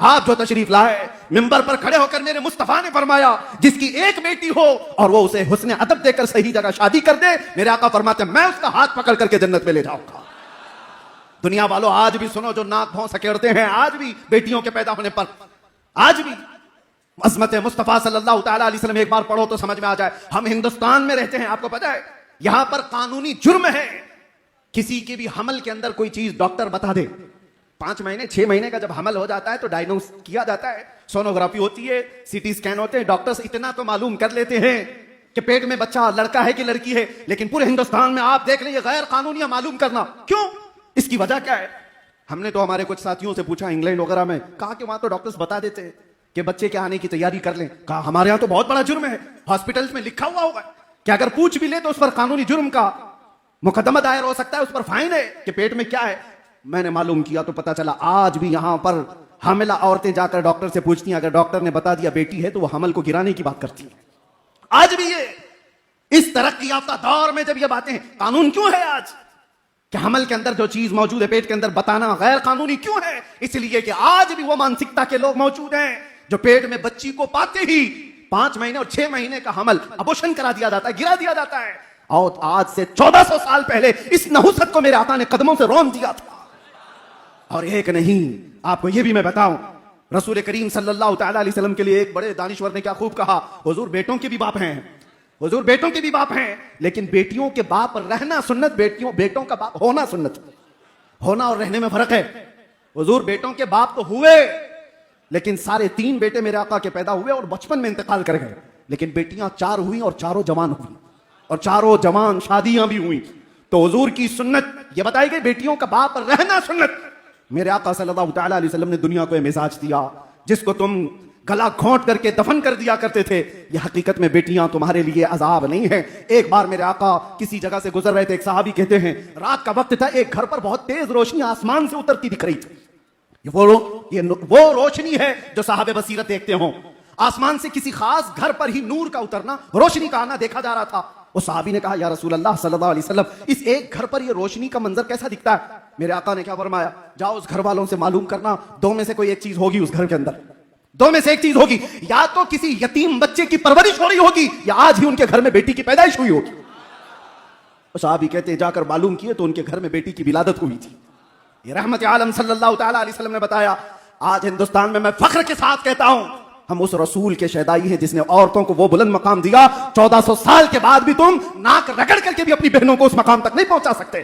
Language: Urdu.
آپ جو تشریف لائے منبر پر کھڑے ہو کر میرے مصطفیٰ نے فرمایا جس کی ایک بیٹی ہو اور وہ اسے حسن ادب دے کر صحیح جگہ شادی کر دے، میرے آقا فرماتے ہیں میں اس کا ہاتھ پکڑ کر کے جنت میں لے جاؤں گا۔ دنیا والوں آج بھی سنو، جو ناک بھون سکیڑتے ہیں، آج بھی بیٹیوں کے پیدا ہونے پر آج بھی عظمت مصطفیٰ صلی اللہ تعالی علیہ وسلم ایک بار پڑھو تو سمجھ میں آ جائے۔ ہم ہندوستان میں رہتے ہیں، آپ کو پتا ہے یہاں پر قانونی جرم ہے کسی کے بھی حمل کے اندر کوئی چیز ڈاکٹر بتا دے، 5 مہینے 6 مہینے کا جب حمل ہو جاتا ہے تو ڈائگنوز کیا جاتا ہے، سونوگرافی ہوتی ہے، سی ٹی اسکین ہوتے ہیں، ڈاکٹرز اتنا تو معلوم کر لیتے ہیں کہ پیٹ میں بچہ لڑکا ہے کہ لڑکی ہے، لیکن پورے ہندوستان میں آپ دیکھ لیں یہ غیر قانونی معلوم کرنا کیوں؟ اس کی وجہ کیا ہے؟ ہم نے تو ہمارے کچھ ساتھیوں سے پوچھا انگلینڈ وغیرہ میں، کہا کہ وہاں تو ڈاکٹرز بتا دیتے ہیں کہ بچے کے آنے کی تیاری کر لیں۔ کہا ہمارے یہاں تو بہت بڑا جرم ہے، ہاسپٹلز میں لکھا ہوا ہوگا کہ اگر پوچھ بھی لے تو اس پر قانونی جرم کا مقدمہ دائر ہو سکتا ہے، اس پر فائن ہے کہ پیٹ میں کیا ہے۔ میں نے معلوم کیا تو پتا چلا آج بھی یہاں پر حاملہ عورتیں جا کر ڈاکٹر سے پوچھتی ہیں، اگر ڈاکٹر نے بتا دیا بیٹی ہے تو وہ حمل کو گرانے کی بات کرتی ہیں۔ آج بھی یہ اس ترقی یافتہ دور میں جب یہ باتیں ہیں، قانون کیوں ہے آج کہ حمل کے اندر جو چیز موجود ہے پیٹ کے اندر بتانا غیر قانونی کیوں ہے؟ اس لیے کہ آج بھی وہ مانسکتا کے لوگ موجود ہیں جو پیٹ میں بچی کو پاتے ہی 5 مہینے اور 6 مہینے کا حمل ابورشن کرا دیا جاتا ہے، گرا دیا جاتا ہے۔ اور آج سے 1400 سال پہلے اس نحوست کو میرے آقا نے قدموں سے رون دیا تھا۔ اور ایک نہیں، آپ کو یہ بھی میں بتاؤں، رسول کریم صلی اللہ تعالی علیہ وسلم کے لیے ایک بڑے دانشور نے کیا خوب کہا، حضور بیٹوں کے بھی باپ ہیں، حضور بیٹوں کے بھی باپ ہیں، لیکن بیٹیوں کے باپ رہنا سنت، بیٹوں کا باپ ہونا سنت۔ ہونا اور رہنے میں فرق ہے۔ حضور بیٹوں کے باپ تو ہوئے، لیکن سارے 3 بیٹے میرے آقا کے پیدا ہوئے اور بچپن میں انتقال کر گئے، لیکن بیٹیاں 4 ہوئیں اور چاروں جوان ہوئیں، اور چاروں جوان شادیاں بھی ہوئیں۔ تو حضور کی سنت یہ بتائی گئی بیٹیوں کا باپ رہنا سنت۔ میرے آقا صلی اللہ تعالی علیہ وسلم نے دنیا کو یہ مزاج دیا، جس کو تم گلا گھونٹ کر کے دفن کر دیا کرتے تھے، یہ حقیقت میں بیٹیاں تمہارے لیے عذاب نہیں ہیں۔ ایک بار میرے آقا کسی جگہ سے گزر رہے تھے، ایک صحابی کہتے ہیں رات کا وقت تھا، ایک گھر پر بہت تیز روشنی آسمان سے اترتی دکھ رہی تھی۔ وہ روشنی ہے جو صاحب بصیرت دیکھتے ہوں، آسمان سے کسی خاص گھر پر ہی نور کا اترنا، روشنی کا آنا دیکھا جا رہا تھا۔ اس صحابی نے کہا یا رسول اللہ صلی اللہ علیہ وسلم، اس ایک گھر پر یہ روشنی کا منظر کیسا دکھتا ہے؟ میرے آقا نے کیا فرمایا، جاؤ اس گھر والوں سے معلوم کرنا، 2 میں سے کوئی ایک چیز ہوگی اس گھر کے اندر، 2 میں سے ایک چیز ہوگی، یا تو کسی یتیم بچے کی پرورش ہو رہی ہوگی یا آج ہی ان کے گھر میں بیٹی کی پیدائش ہوئی ہوگی۔ صحابی کہتے ہیں جا کر معلوم کیے تو ان کے گھر میں بیٹی کی ولادت ہوئی تھی۔ یہ رحمت عالم صلی اللہ تعالی علیہ وسلم نے بتایا۔ آج ہندوستان میں فخر کے ساتھ کہتا ہوں ہم اس رسول کے شہدائی ہیں جس نے عورتوں کو وہ بلند مقام دیا، 1400 سال کے بعد بھی تم ناک رگڑ کر کے بھی اپنی بہنوں کو اس مقام تک نہیں پہنچا سکتے۔